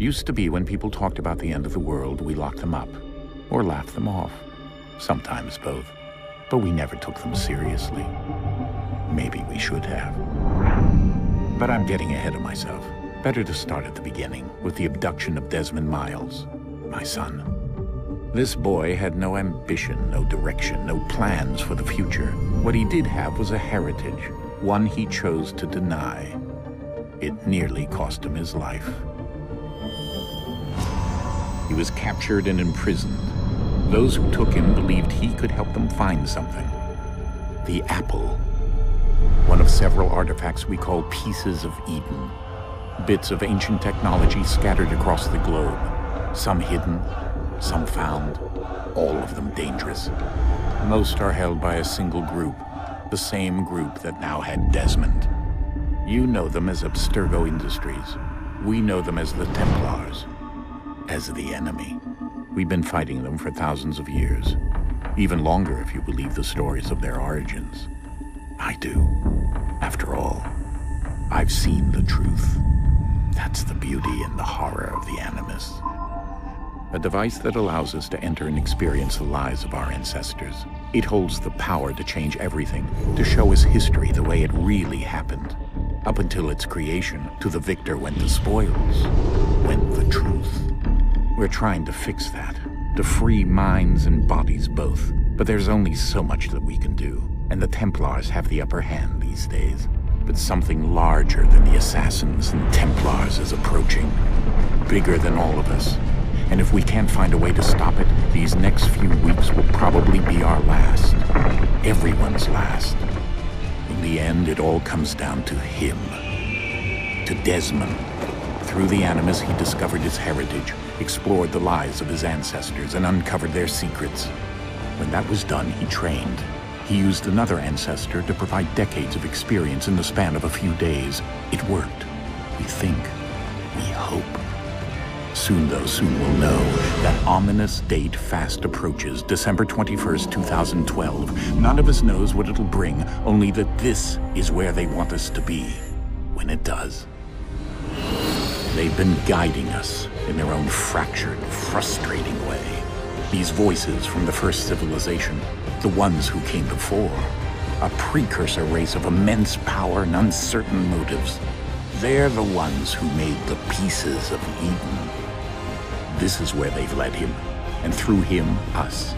Used to be when people talked about the end of the world, we locked them up, or laughed them off. Sometimes both. But we never took them seriously. Maybe we should have. But I'm getting ahead of myself. Better to start at the beginning, with the abduction of Desmond Miles, my son. This boy had no ambition, no direction, no plans for the future. What he did have was a heritage, one he chose to deny. It nearly cost him his life. He was captured and imprisoned. Those who took him believed he could help them find something. The apple. One of several artifacts we call pieces of Eden. Bits of ancient technology scattered across the globe. Some hidden, some found, all of them dangerous. Most are held by a single group, the same group that now had Desmond. You know them as Abstergo Industries. We know them as the Templars, as the enemy. We've been fighting them for thousands of years, even longer if you believe the stories of their origins. I do. After all, I've seen the truth. That's the beauty and the horror of the Animus. A device that allows us to enter and experience the lives of our ancestors. It holds the power to change everything, to show us history the way it really happened. Up until its creation, to the victor went the spoils, went the truth. We're trying to fix that, to free minds and bodies both. But there's only so much that we can do, and the Templars have the upper hand these days. But something larger than the Assassins and Templars is approaching, bigger than all of us. And if we can't find a way to stop it, these next few weeks will probably be our last. Everyone's last. In the end, it all comes down to him. To Desmond. Through the Animus, he discovered his heritage, explored the lives of his ancestors, and uncovered their secrets. When that was done, he trained. He used another ancestor to provide decades of experience in the span of a few days. It worked. We think. We hope. Soon, though, soon we'll know. That ominous date fast approaches, December 21st, 2012. None of us knows what it'll bring, only that this is where they want us to be, when it does. They've been guiding us in their own fractured, frustrating way. These voices from the first civilization, the ones who came before, a precursor race of immense power and uncertain motives. They're the ones who made the pieces of Eden. This is where they've led him, and through him, us.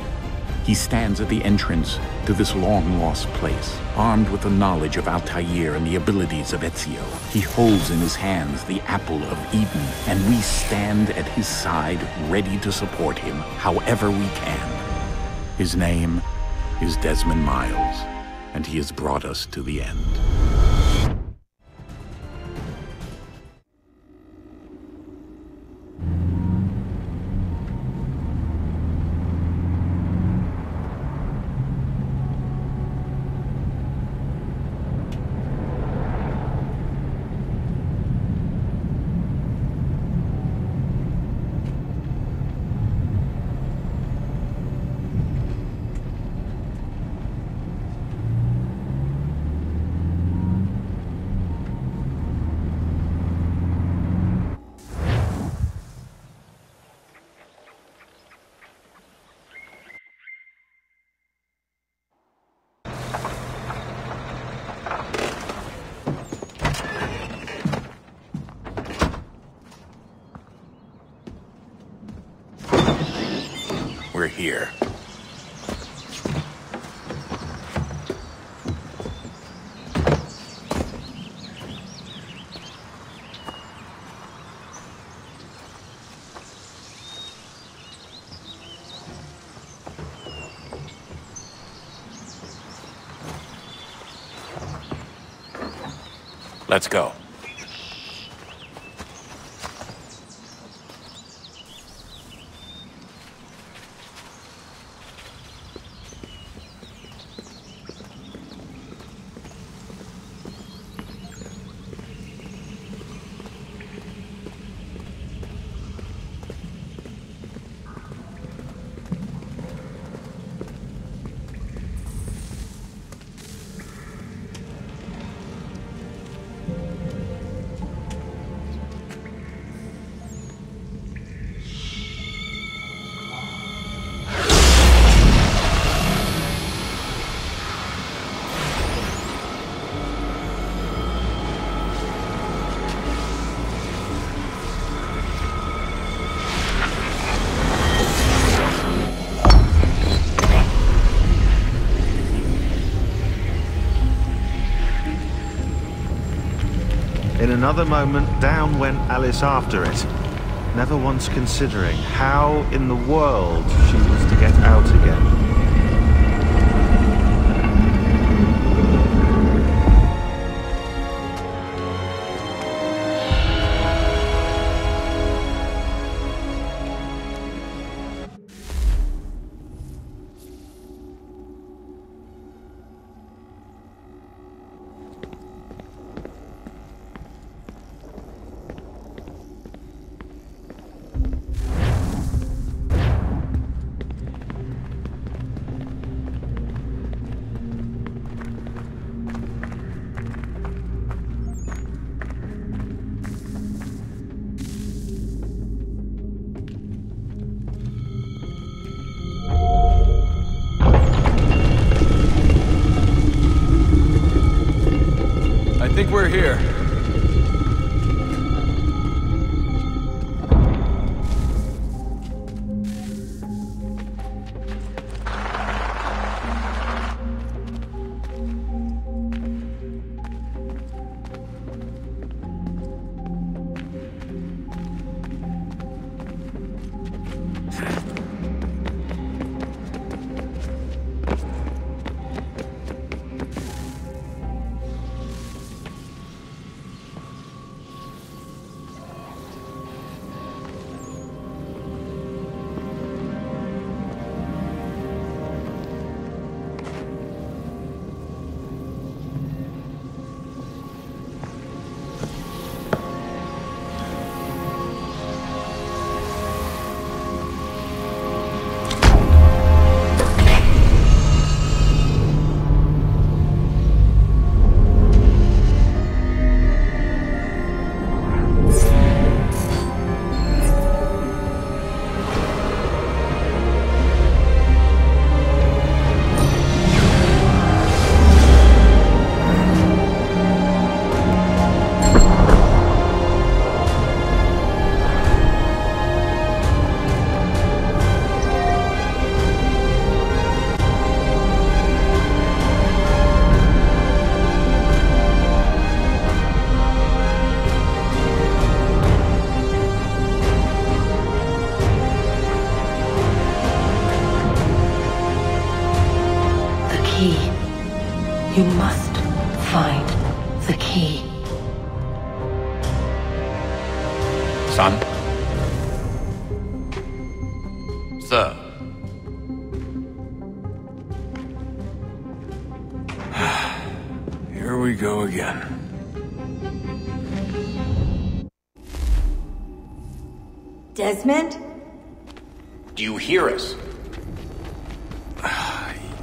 He stands at the entrance to this long-lost place, armed with the knowledge of Altair and the abilities of Ezio. He holds in his hands the apple of Eden, and we stand at his side, ready to support him however we can. His name is Desmond Miles, and he has brought us to the end. We're here. Let's go. In another moment, down went Alice after it, never once considering how in the world she was to get out again. I think we're here. You must find the key. Son? Sir. Here we go again. Desmond? Do you hear us?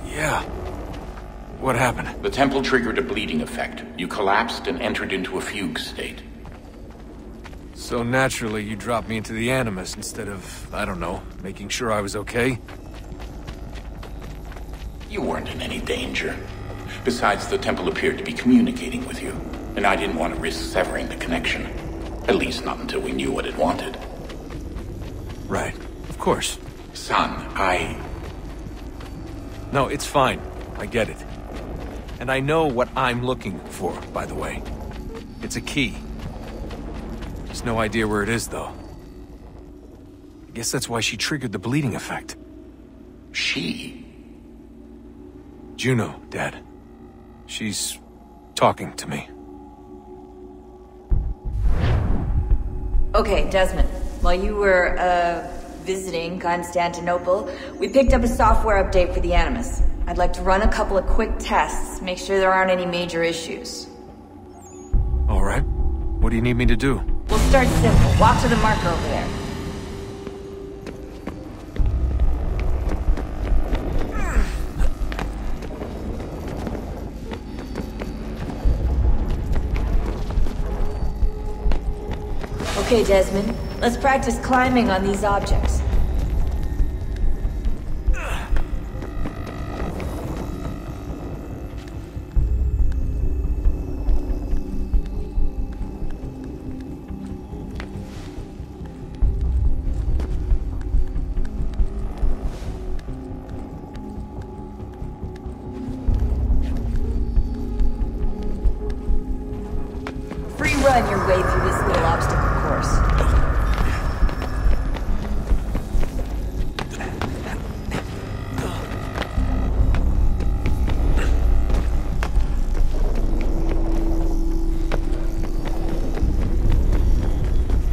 Yeah. What happened? The temple triggered a bleeding effect. You collapsed and entered into a fugue state. So naturally, you dropped me into the Animus instead of, I don't know, making sure I was okay? You weren't in any danger. Besides, the temple appeared to be communicating with you, and I didn't want to risk severing the connection. At least not until we knew what it wanted. Right. Of course. Son, No, it's fine. I get it. And I know what I'm looking for, by the way. It's a key. Just no idea where it is, though. I guess that's why she triggered the bleeding effect. She? Juno, Dad. She's talking to me. Okay, Desmond. While you were, visiting Constantinople, we picked up a software update for the Animus. I'd like to run a couple of quick tests, make sure there aren't any major issues. All right. What do you need me to do? We'll start simple. Walk to the marker over there. Okay, Desmond. Let's practice climbing on these objects. Free ride find your way through this little obstacle course.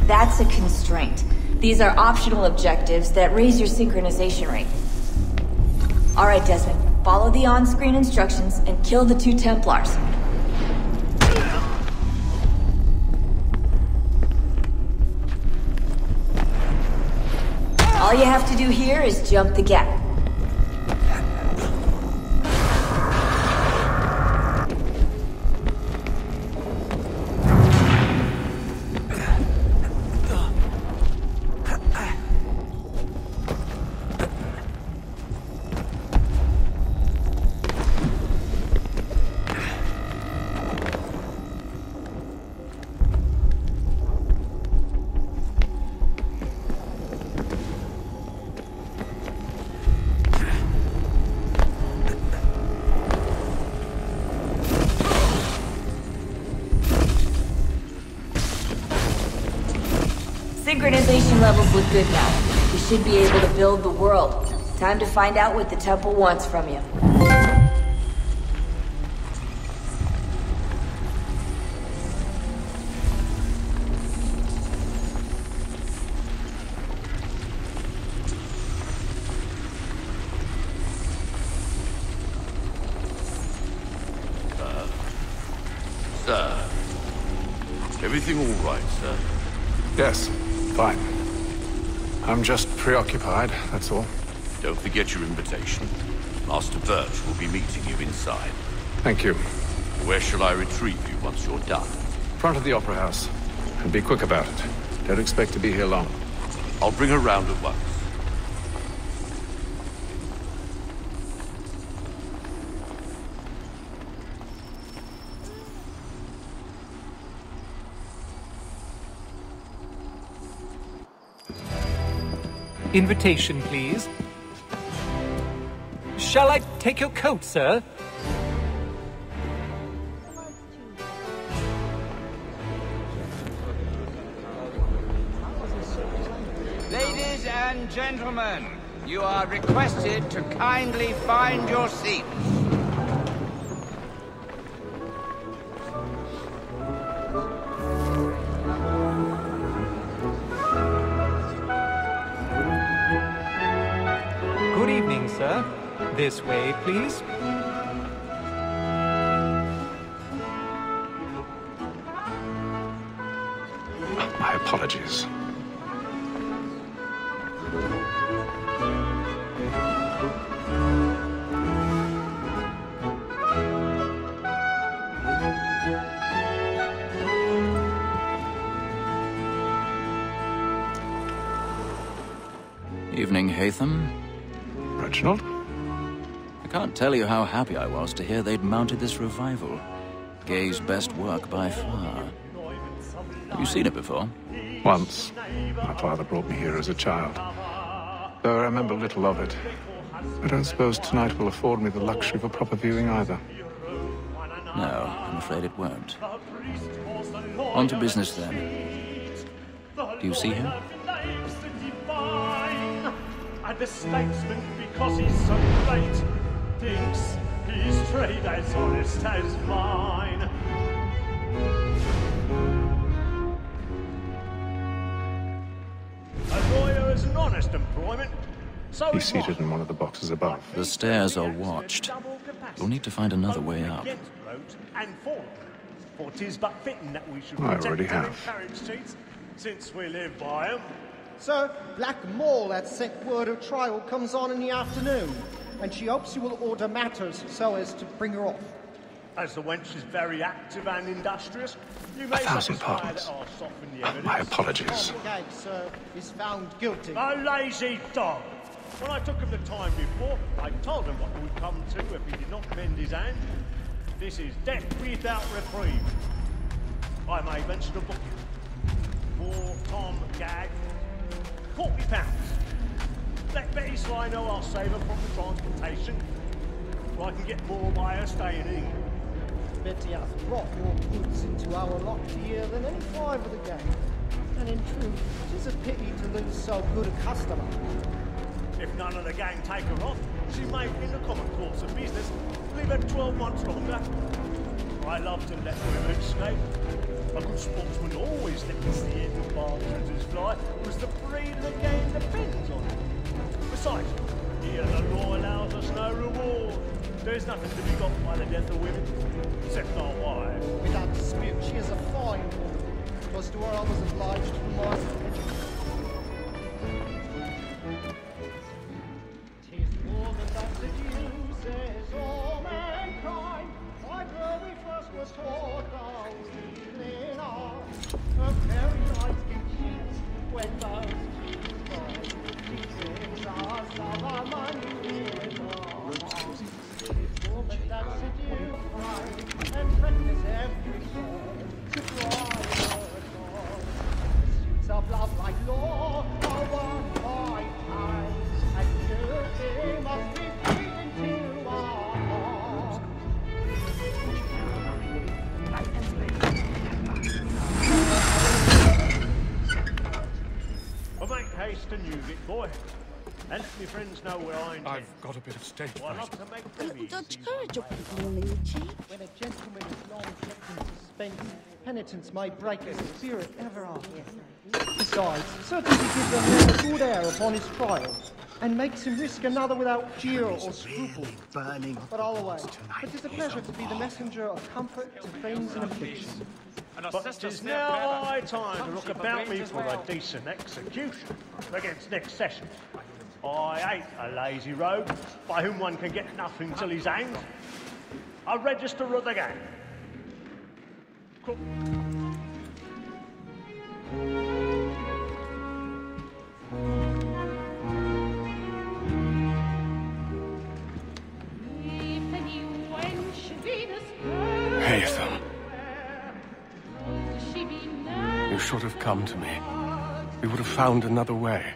That's a constraint. These are optional objectives that raise your synchronization rate. Alright, Desmond. Follow the on-screen instructions and kill the 2 Templars. All you have to do here is jump the gap. Synchronization levels look good now. We should be able to build the world. Time to find out what the temple wants from you. Sir. Everything all right, sir? Yes, fine. I'm just preoccupied, that's all. Don't forget your invitation. Master Birch will be meeting you inside. Thank you. Where shall I retrieve you once you're done? Front of the Opera House. And be quick about it. Don't expect to be here long. I'll bring her round at once. Invitation, please. Shall I take your coat, sir? Ladies and gentlemen, you are requested to kindly find your seats. Good evening, sir. This way, please. My apologies. Evening, Hatham. Reginald? I can't tell you how happy I was to hear they'd mounted this revival. Gay's best work by far. Have you seen it before? Once. My father brought me here as a child. Though I remember little of it. I don't suppose tonight will afford me the luxury of a proper viewing either. No, I'm afraid it won't. On to business then. Do you see him? And the statesman, because he's so great, thinks his trade as honest as mine. A lawyer is an honest employment. So He's seated in one of the boxes above. The stairs are watched. You'll need to find another way up. For 'tis but fitting that we should I already have. carriage seats, since we live by 'em. Sir, Black Mole had sent word her trial comes on in the afternoon, and she hopes you will order matters so as to bring her off. As the wench is very active and industrious, you may 1,000 satisfy pardons. that I'll soften the evidence. My apologies. Tom Gag, sir, is found guilty. A lazy dog! When I took him the time before, I told him what would come to if he did not mend his hand. This is death without reprieve. I may mention a booking. For Tom Gag, £40. Let Betty Sly know I'll save her from the transportation, or I can get more by her staying in England. bet he has brought more goods into our locked year than any 5 of the gang. And in truth, it is a pity to lose so good a customer. If none of the gang take her off, she may, in the common course of business, leave her 12 months longer. I love to let women escape. A good sportsman always lets the end of bartenders fly, because the breed of the game depends on it. Besides, here the law allows us no reward. There's nothing to be got by the death of women, except our wives. Without dispute, she is a fine woman. Because to her I was obliged for my education. 'Tis more than that seduces all mankind. By her we first was taught our evening art. Her very eyes can cheat when those cheats fall. She sings us of our money in our heart. 'Tis woman that seduces pride and practice every soul to drive her soul. Pursuits of love like law are won by time, and duty must be free into our heart. Well, make haste and use it, boy. And let me friends know where I intend. I've got a bit of stage Well, I love fright. to make A them little easy. Dutch courage up your morning, Chief. When a gentleman is long kept in suspense, penitence may break his spirit ever after. Besides, certainty gives a man a good air upon his trial, and makes him risk another without jeer or scruple. But all away, it is a pleasure to be the messenger of comfort to friends in affliction. But it is now high time to look about me for a decent execution against next session. I hate a lazy rogue by whom one can get nothing till he's hanged. A register of the gang. Cool. Hey, Ethan. You should have come to me. We would have found another way.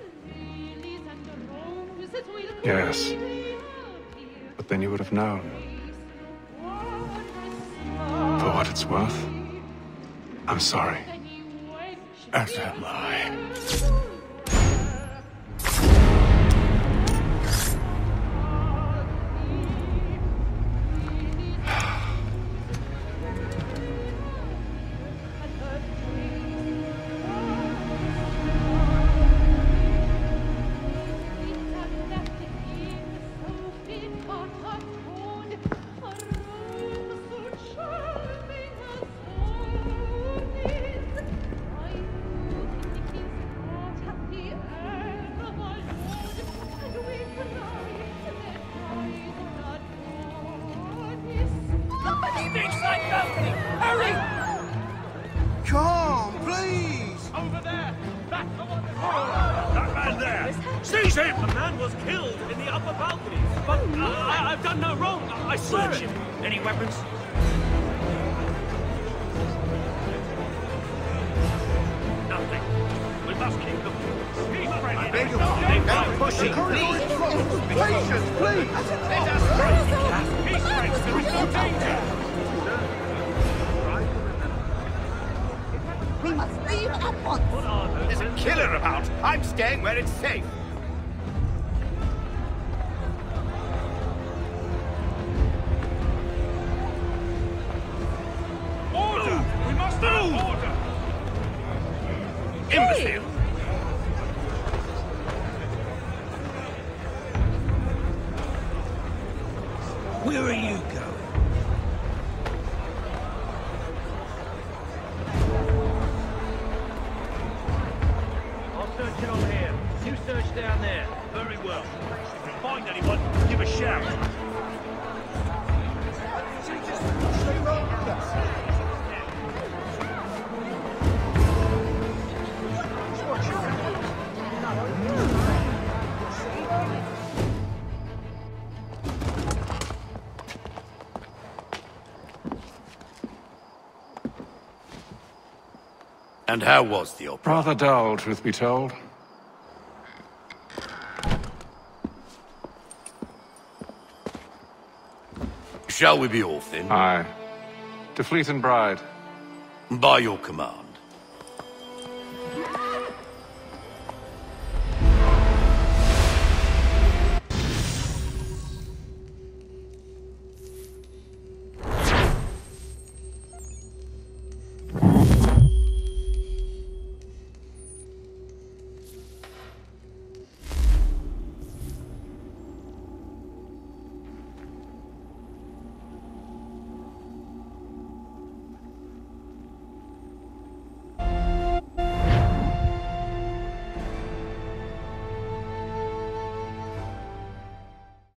Yes. But then you would have known. For what it's worth, I'm sorry. As am I. Come, please! Over there! Back the one that man there! Seize him! The man was killed in the upper balcony. But I've done no wrong. I swear it. Any weapons? Nothing. We must keep them. I beg your pardon. Don't push it, please. Patience, please. Let us break. Peace, friends. There is no danger. We must leave at once. There's a killer about. I'm staying where it's safe. Order! We must have order! Imbecile! Where are you going? Search it on here. You search down there. Very well. If you find anyone, give a shout. And how was the opera? Rather dull, truth be told. Shall we be off then? Aye. To Fleet and Bride. By your command.